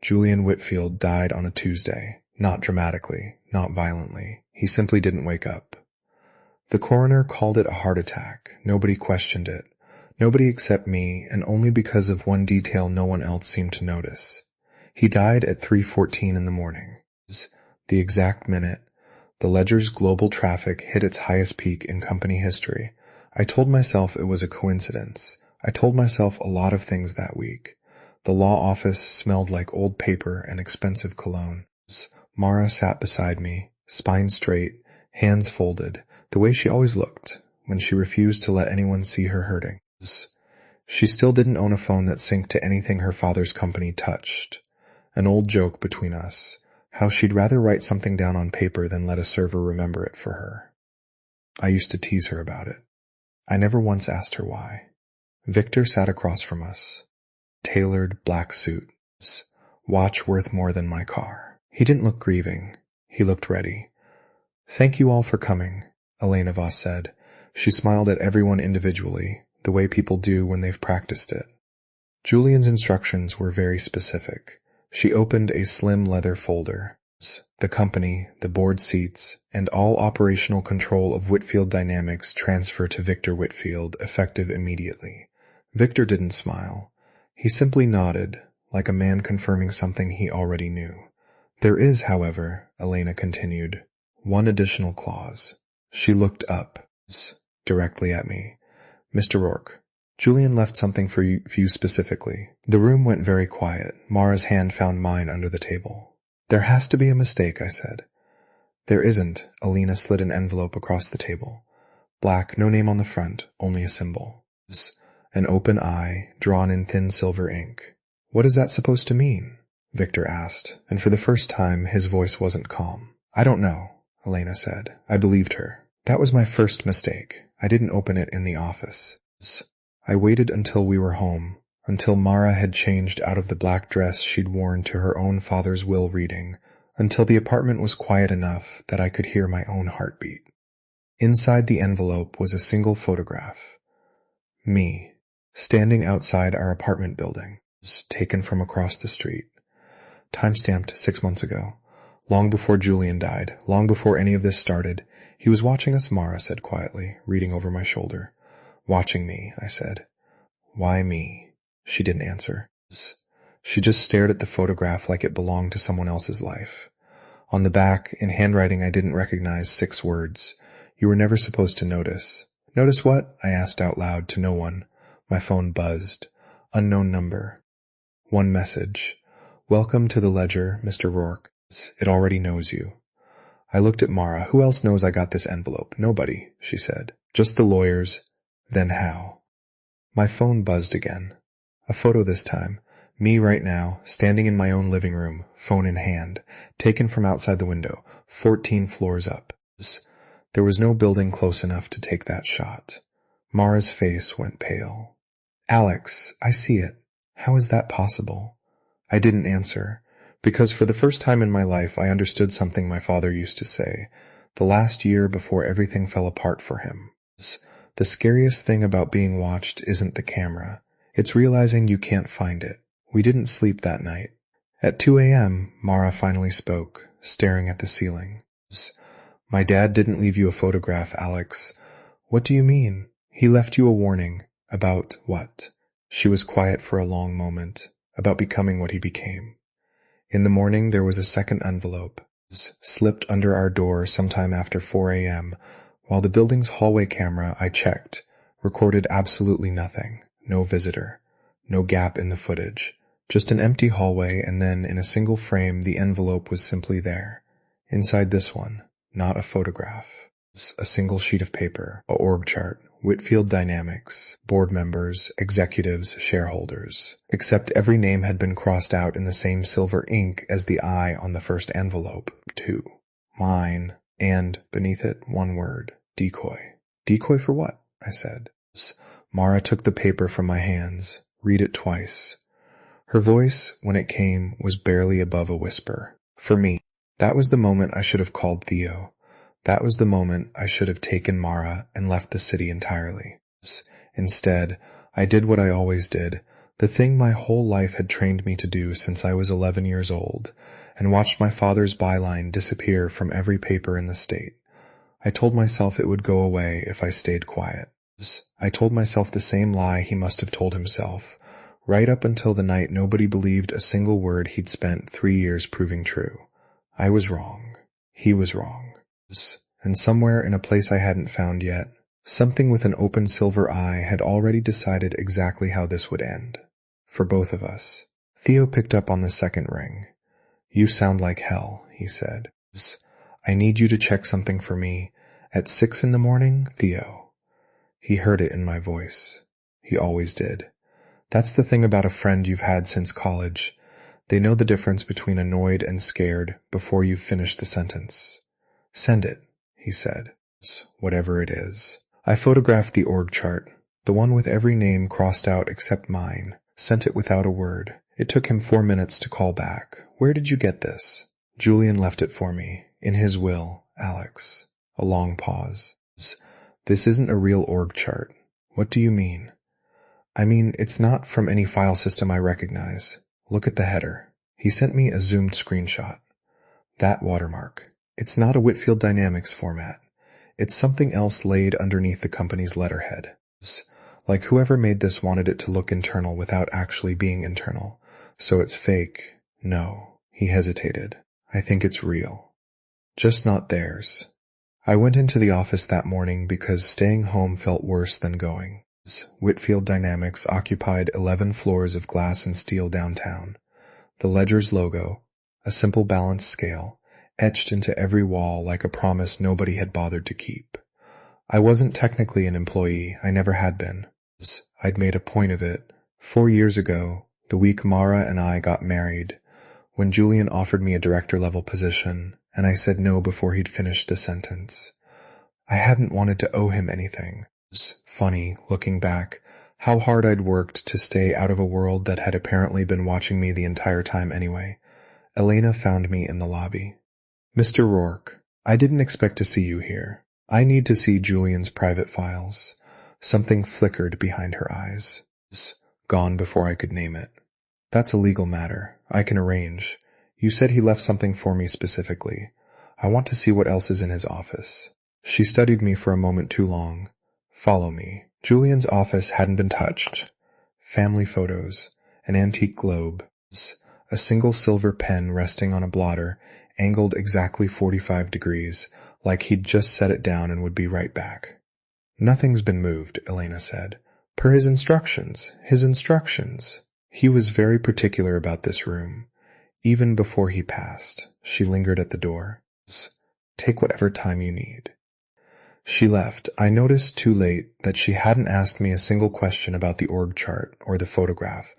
Julian Whitfield died on a Tuesday. Not dramatically, not violently. He simply didn't wake up. The coroner called it a heart attack. Nobody questioned it. Nobody except me, and only because of one detail no one else seemed to notice. He died at 3:14 in the morning. The exact minute the Ledger's global traffic hit its highest peak in company history. I told myself it was a coincidence. I told myself a lot of things that week. The law office smelled like old paper and expensive cologne. Mara sat beside me, spine straight, hands folded, the way she always looked, when she refused to let anyone see her hurting. She still didn't own a phone that synced to anything her father's company touched. An old joke between us, how she'd rather write something down on paper than let a server remember it for her. I used to tease her about it. I never once asked her why. Victor sat across from us. Tailored black suit. Watch worth more than my car. He didn't look grieving. He looked ready. "Thank you all for coming," Elena Voss said. She smiled at everyone individually, the way people do when they've practiced it. Julian's instructions were very specific. She opened a slim leather folder. The company, the board seats, and all operational control of Whitfield Dynamics transfer to Victor Whitfield, effective immediately. Victor didn't smile. He simply nodded, like a man confirming something he already knew. "There is, however," Elena continued, "one additional clause." She looked up, directly at me. "Mr. Rourke, Julian left something for you specifically." The room went very quiet. Mara's hand found mine under the table. "There has to be a mistake," I said. "There isn't." Elena slid an envelope across the table. Black, no name on the front, only a symbol. An open eye, drawn in thin silver ink. "What is that supposed to mean?" Victor asked, and for the first time his voice wasn't calm. "I don't know," Elena said. I believed her. "That was my first mistake. I didn't open it in the office. I waited until we were home, until Mara had changed out of the black dress she'd worn to her own father's will reading, until the apartment was quiet enough that I could hear my own heartbeat. Inside the envelope was a single photograph. Me, standing outside our apartment building, taken from across the street. Time-stamped 6 months ago. Long before Julian died, long before any of this started. "He was watching us," Mara said quietly, reading over my shoulder. "Watching me," I said. "Why me?" She didn't answer. She just stared at the photograph like it belonged to someone else's life. On the back, in handwriting I didn't recognize, 6 words. "You were never supposed to notice." "Notice what?" I asked out loud to no one. My phone buzzed. Unknown number. One message. "Welcome to the Ledger, Mr. Rourke. It already knows you." I looked at Mara. "Who else knows I got this envelope?" "Nobody," she said. "Just the lawyers." "Then how?" My phone buzzed again. A photo this time. Me right now, standing in my own living room, phone in hand, taken from outside the window, 14 floors up. There was no building close enough to take that shot. Mara's face went pale. "Alex, I see it. How is that possible?" I didn't answer, because for the first time in my life I understood something my father used to say, the last year before everything fell apart for him. The scariest thing about being watched isn't the camera. It's realizing you can't find it. We didn't sleep that night. At 2 a.m., Mara finally spoke, staring at the ceiling. "My dad didn't leave you a photograph, Alex." "What do you mean?" "He left you a warning." "About what?" She was quiet for a long moment. "About becoming what he became." In the morning there was a second envelope, slipped under our door sometime after 4 a.m., while the building's hallway camera I checked recorded absolutely nothing. No visitor. No gap in the footage. Just an empty hallway, and then in a single frame the envelope was simply there. Inside this one, not a photograph. A single sheet of paper, a org chart, Whitfield Dynamics, board members, executives, shareholders. Except every name had been crossed out in the same silver ink as the I on the first envelope, too. Mine, and beneath it, one word, decoy. "Decoy for what?" I said. Mara took the paper from my hands. "Read it twice." Her voice, when it came, was barely above a whisper. "For me." That was the moment I should have called Theo. That was the moment I should have taken Mara and left the city entirely. Instead, I did what I always did, The thing my whole life had trained me to do since I was 11 years old, and watched my father's byline disappear from every paper in the state. I told myself it would go away if I stayed quiet. I told myself the same lie he must have told himself, right up until the night nobody believed a single word he'd spent 3 years proving true. I was wrong. He was wrong. And somewhere in a place I hadn't found yet, something with an open silver eye had already decided exactly how this would end. For both of us. Theo picked up on the second ring. "You sound like hell," he said. "I need you to check something for me. At 6 a.m, Theo." He heard it in my voice. He always did. That's the thing about a friend you've had since college. They know the difference between annoyed and scared before you've finished the sentence. "Send it," he said. "Whatever it is." I photographed the org chart, the one with every name crossed out except mine, sent it without a word. It took him 4 minutes to call back. "Where did you get this?" "Julian left it for me. In his will, Alex." A long pause. "This isn't a real org chart." "What do you mean?" "I mean, it's not from any file system I recognize. Look at the header." He sent me a zoomed screenshot. That watermark. It's not a Whitfield Dynamics format. It's something else laid underneath the company's letterhead. Like whoever made this wanted it to look internal without actually being internal. So it's fake. No. He hesitated. "I think it's real. Just not theirs." I went into the office that morning because staying home felt worse than going. Whitfield Dynamics occupied 11 floors of glass and steel downtown. The ledger's logo, a simple balanced scale, etched into every wall like a promise nobody had bothered to keep. I wasn't technically an employee. I never had been. I'd made a point of it. 4 years ago, the week Mara and I got married, when Julian offered me a director-level position, and I said no before he'd finished the sentence. I hadn't wanted to owe him anything. Funny, looking back, how hard I'd worked to stay out of a world that had apparently been watching me the entire time anyway. Elena found me in the lobby. "Mr. Rourke, I didn't expect to see you here. I need to see Julian's private files." Something flickered behind her eyes. Gone before I could name it. "That's a legal matter. I can arrange. You said he left something for me specifically. I want to see what else is in his office." She studied me for a moment too long. "Follow me." Julian's office hadn't been touched. Family photos, an antique globe, a single silver pen resting on a blotter, angled exactly 45 degrees, like he'd just set it down and would be right back. "Nothing's been moved," Elena said. "Per his instructions. His instructions." He was very particular about this room. Even before he passed, she lingered at the door. "Take whatever time you need." She left. I noticed too late that she hadn't asked me a single question about the org chart or the photograph,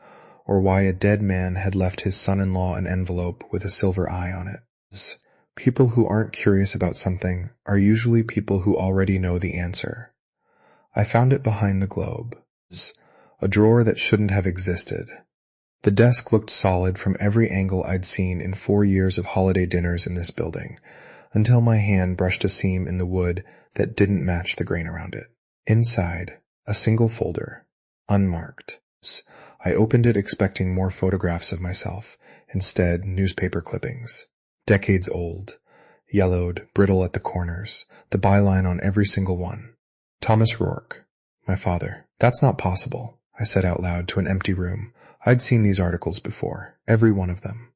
or why a dead man had left his son-in-law an envelope with a silver eye on it. People who aren't curious about something are usually people who already know the answer. I found it behind the globe. A drawer that shouldn't have existed. The desk looked solid from every angle I'd seen in 4 years of holiday dinners in this building, until my hand brushed a seam in the wood that didn't match the grain around it. Inside, a single folder, unmarked. I opened it expecting more photographs of myself. Instead, newspaper clippings. Decades old. Yellowed, brittle at the corners. The byline on every single one. "Thomas Rourke, my father." "That's not possible," I said out loud to an empty room. I'd seen these articles before. Every one of them.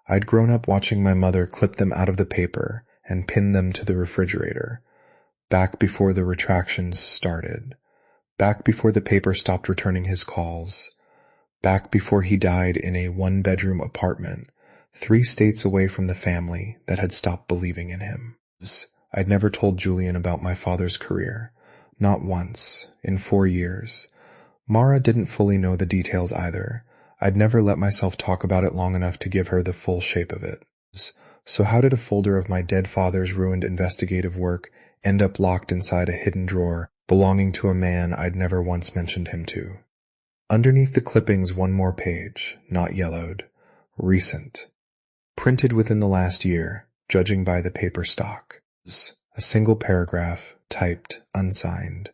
I'd grown up watching my mother clip them out of the paper and pin them to the refrigerator. Back before the retractions started. Back before the paper stopped returning his calls. Back before he died in a 1-bedroom apartment, 3 states away from the family that had stopped believing in him. I'd never told Julian about my father's career. Not once, in 4 years. Mara didn't fully know the details either. I'd never let myself talk about it long enough to give her the full shape of it. So how did a folder of my dead father's ruined investigative work end up locked inside a hidden drawer belonging to a man I'd never once mentioned him to? Underneath the clippings, one more page, not yellowed. Recent. Printed within the last year, judging by the paper stock. A single paragraph, typed, unsigned.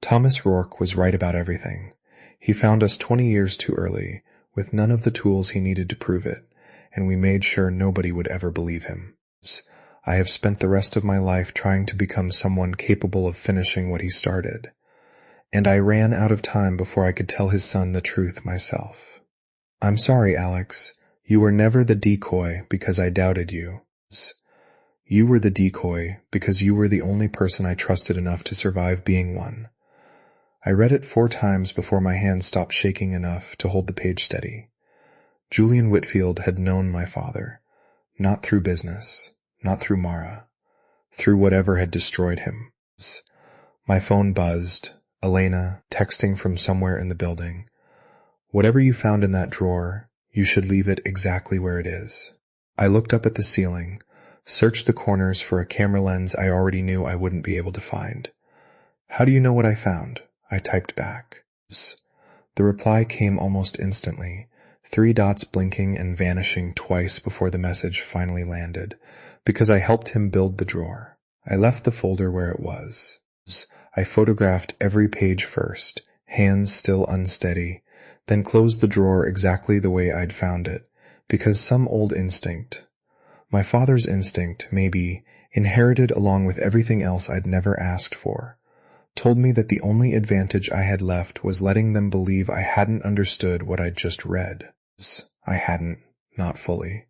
Thomas Rourke was right about everything. He found us 20 years too early, with none of the tools he needed to prove it, and we made sure nobody would ever believe him. I have spent the rest of my life trying to become someone capable of finishing what he started, and I ran out of time before I could tell his son the truth myself. I'm sorry, Alex. You were never the decoy because I doubted you. You were the decoy because you were the only person I trusted enough to survive being one. I read it 4 times before my hand stopped shaking enough to hold the page steady. Julian Whitfield had known my father, not through business, not through Mara, through whatever had destroyed him. My phone buzzed, Elena, texting from somewhere in the building. Whatever you found in that drawer, you should leave it exactly where it is. I looked up at the ceiling, searched the corners for a camera lens I already knew I wouldn't be able to find. How do you know what I found? I typed back. The reply came almost instantly, 3 dots blinking and vanishing twice before the message finally landed, because I helped him build the drawer. I left the folder where it was. I photographed every page first, hands still unsteady, then closed the drawer exactly the way I'd found it, because some old instinct, my father's instinct, maybe, inherited along with everything else I'd never asked for, told me that the only advantage I had left was letting them believe I hadn't understood what I'd just read. I hadn't, not fully.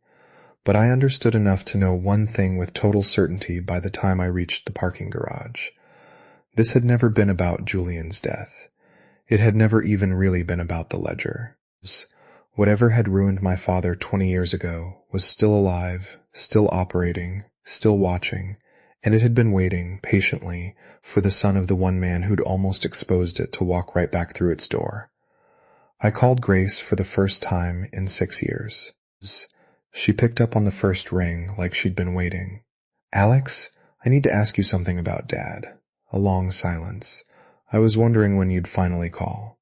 But I understood enough to know one thing with total certainty by the time I reached the parking garage. This had never been about Julian's death. It had never even really been about the ledger. Whatever had ruined my father 20 years ago was still alive, still operating, still watching, and it had been waiting, patiently, for the son of the one man who'd almost exposed it to walk right back through its door. I called Grace for the first time in 6 years. She picked up on the first ring like she'd been waiting. Alex, I need to ask you something about Dad. A long silence. I was wondering when you'd finally call.